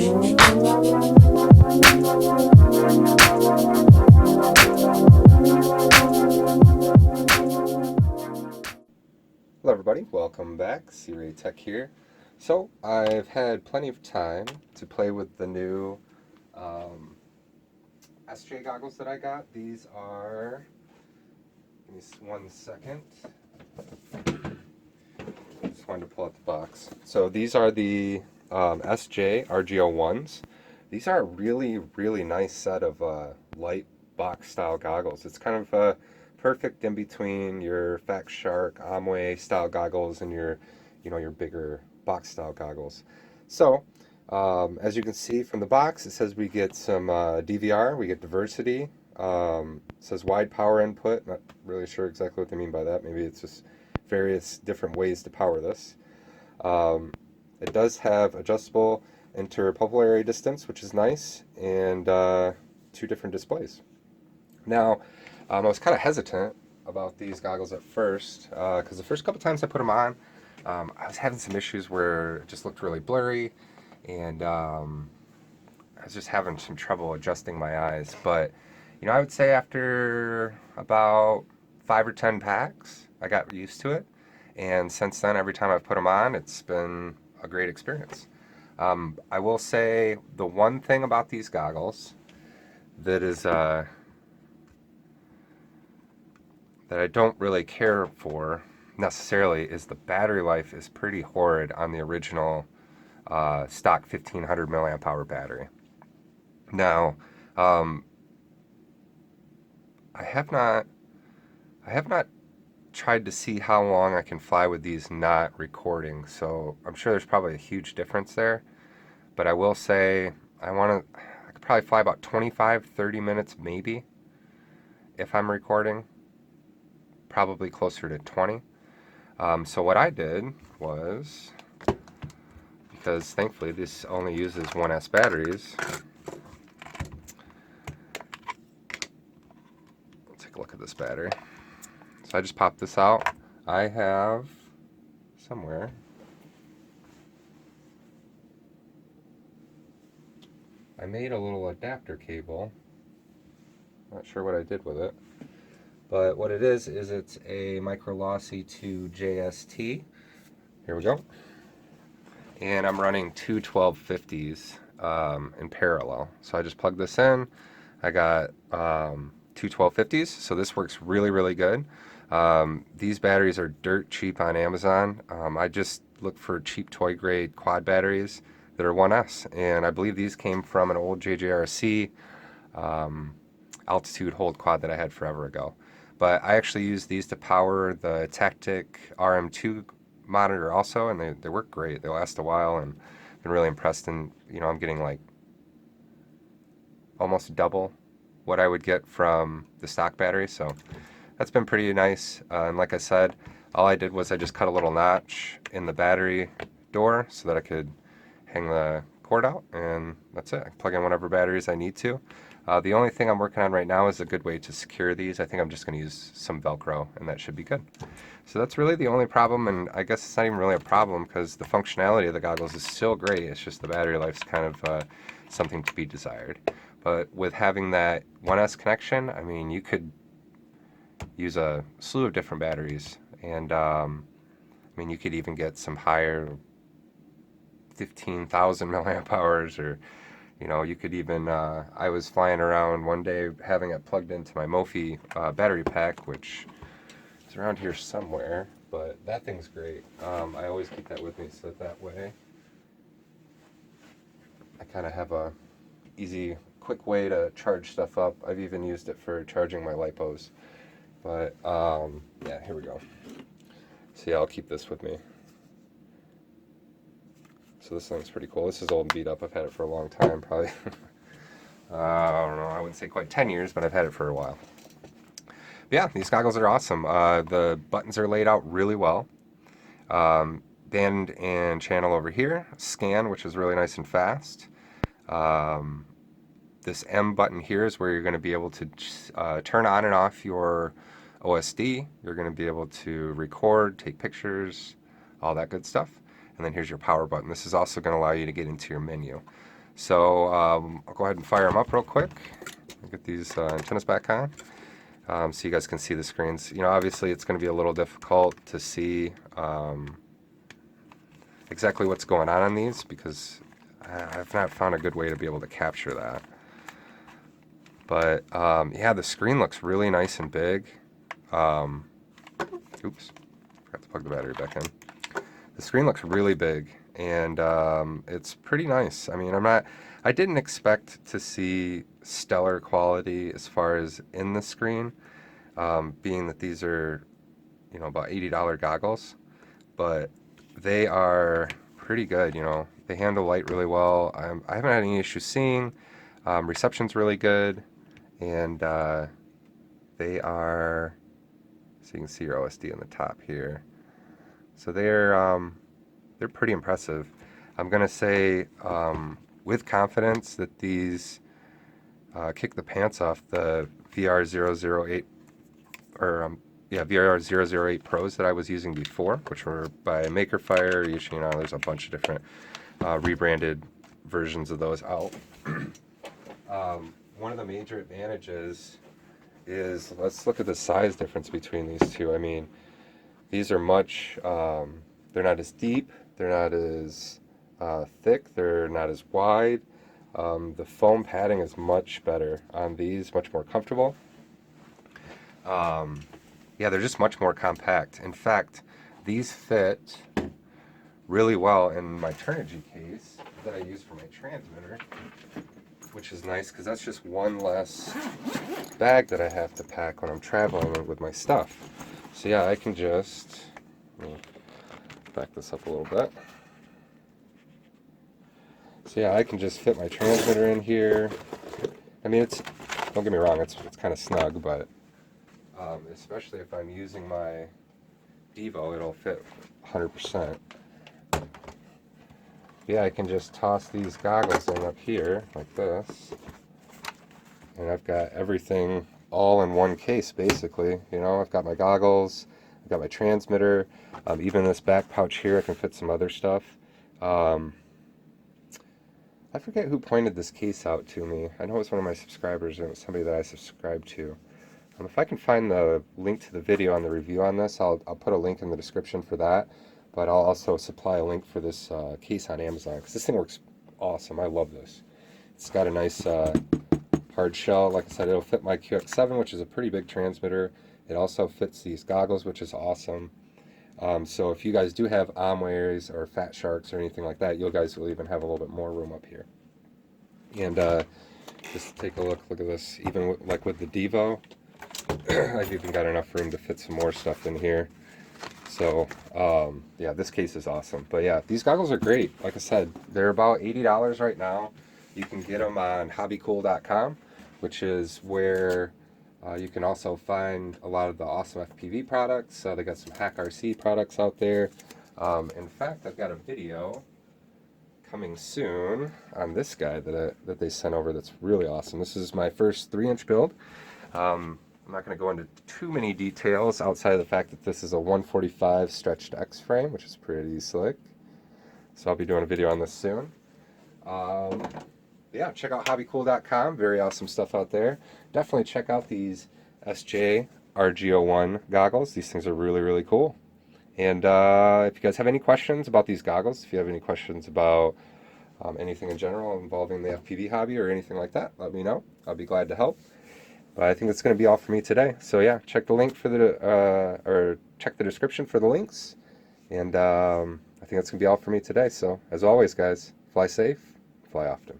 Hello everybody, welcome back, C-Ray Tech here. So, I've had plenty of time to play with the new SJ goggles that I got. These are, give me 1 second. Just wanted to pull out the box. So these are the SJ RG01s. These are a really, really nice set of light box style goggles. It's kind of perfect in between your fatshark, Amway style goggles and your, your bigger box style goggles. So, as you can see from the box, it says we get some DVR, we get diversity. It says wide power input. Not really sure exactly what they mean by that. Maybe it's just various different ways to power this. It does have adjustable interpupillary distance, which is nice, and 2 different displays. Now, I was kind of hesitant about these goggles at first, because the first couple times I put them on, I was having some issues where it just looked really blurry, and I was just having some trouble adjusting my eyes. But, I would say after about 5 or 10 packs, I got used to it, and since then, every time I've put them on, it's been a great experience. I will say the one thing about these goggles that is that I don't really care for necessarily is the battery life is pretty horrid on the original stock 1500 milliamp hour battery. Now, I have not tried to see how long I can fly with these not recording, so I'm sure there's probably a huge difference there. But I will say I could probably fly about 25-30 minutes maybe if I'm recording. Probably closer to 20. So what I did was, because thankfully this only uses 1S batteries, let's take a look at this battery. So I just popped this out. I have somewhere, I made a little adapter cable. Not sure what I did with it. But what it is it's a micro lossy to JST. Here we go. And I'm running two 1250s in parallel. So I just plugged this in. I got two 1250s, so this works really, really good. These batteries are dirt cheap on Amazon. I just look for cheap toy grade quad batteries that are 1S, and I believe these came from an old JJRC altitude hold quad that I had forever ago. But I actually use these to power the Tactic RM2 monitor also, and they work great. They last a while, and I've been really impressed. And I'm getting like almost double what I would get from the stock battery, so that's been pretty nice. And like I said, all I did was I just cut a little notch in the battery door so that I could hang the cord out, and that's it. I can plug in whatever batteries I need to. The only thing I'm working on right now is a good way to secure these. I think I'm just going to use some Velcro, and that should be good. So that's really the only problem, and I guess it's not even really a problem because the functionality of the goggles is still great. It's just the battery life's kind of something to be desired. But with having that 1S connection, I mean, you could use a slew of different batteries, and I mean, you could even get some higher 15,000 milliamp hours, or you could even, I was flying around one day having it plugged into my Mophie battery pack, which is around here somewhere, but that thing's great. I always keep that with me so that way I kind of have a easy, quick way to charge stuff up. I've even used it for charging my lipos. But, yeah, here we go. So yeah, I'll keep this with me. So this thing's pretty cool. This is old and beat up. I've had it for a long time, probably. I don't know, I wouldn't say quite 10 years, but I've had it for a while. But yeah, these goggles are awesome. The buttons are laid out really well. Band and channel over here. Scan, which is really nice and fast. This M button here is where you're going to be able to turn on and off your OSD. You're going to be able to record, take pictures, all that good stuff. And then here's your power button. This is also going to allow you to get into your menu. So I'll go ahead and fire them up real quick. Get these antennas back on so you guys can see the screens. You know, obviously it's going to be a little difficult to see exactly what's going on these because I've not found a good way to be able to capture that. But yeah, the screen looks really nice and big. Oops, forgot to plug the battery back in. The screen looks really big, and it's pretty nice. I mean, I didn't expect to see stellar quality as far as in the screen, being that these are, you know, about $80 goggles, but they are pretty good. You know, they handle light really well. I haven't had any issues seeing. Reception's really good, and they are, so you can see your OSD on the top here. So they're pretty impressive. I'm gonna say with confidence that these kick the pants off the VR008 or VR008 Pros that I was using before, which were by Makerfire. You know, there's a bunch of different rebranded versions of those out. One of the major advantages is, let's look at the size difference between these two. I mean, these are much, they're not as deep, they're not as thick, they're not as wide. The foam padding is much better on these, much more comfortable. Yeah, they're just much more compact. In fact, these fit really well in my Turnigy case that I use for my transmitter, which is nice because that's just one less bag that I have to pack when I'm traveling with my stuff. So yeah, I can just, let me back this up a little bit. So yeah, I can just fit my transmitter in here. I mean, don't get me wrong, it's kind of snug, but especially if I'm using my Devo, it'll fit 100%. Yeah, I can just toss these goggles in up here like this, and I've got everything all in one case basically. You know, I've got my goggles, I've got my transmitter, even this back pouch here I can fit some other stuff. I forget who pointed this case out to me. I know it was one of my subscribers, and it was somebody that I subscribed to. If I can find the link to the video on the review on this, I'll put a link in the description for that. But I'll also supply a link for this case on Amazon, because this thing works awesome. I love this. It's got a nice hard shell. Like I said, it'll fit my QX7, which is a pretty big transmitter. It also fits these goggles, which is awesome. So if you guys do have Omways or fatsharks or anything like that, you guys will even have a little bit more room up here. And just take a look at this. Even like with the Devo, I've even got enough room to fit some more stuff in here. So yeah, this case is awesome. But yeah, these goggles are great. Like I said, they're about $80 right now. You can get them on hobbycool.com, which is where you can also find a lot of the awesome FPV products. They got some Hack RC products out there. In fact, I've got a video coming soon on this guy that they sent over that's really awesome. This is my first 3-inch build. I'm not going to go into too many details outside of the fact that this is a 145 stretched X frame, which is pretty slick. So I'll be doing a video on this soon. Yeah, check out hobbycool.com. Very awesome stuff out there. Definitely check out these SJ RG01 goggles. These things are really, really cool. And if you guys have any questions about these goggles, if you have any questions about anything in general involving the FPV hobby or anything like that, let me know. I'll be glad to help. But I think that's going to be all for me today. So yeah, check the link for or check the description for the links. And I think that's going to be all for me today. So as always, guys, fly safe, fly often.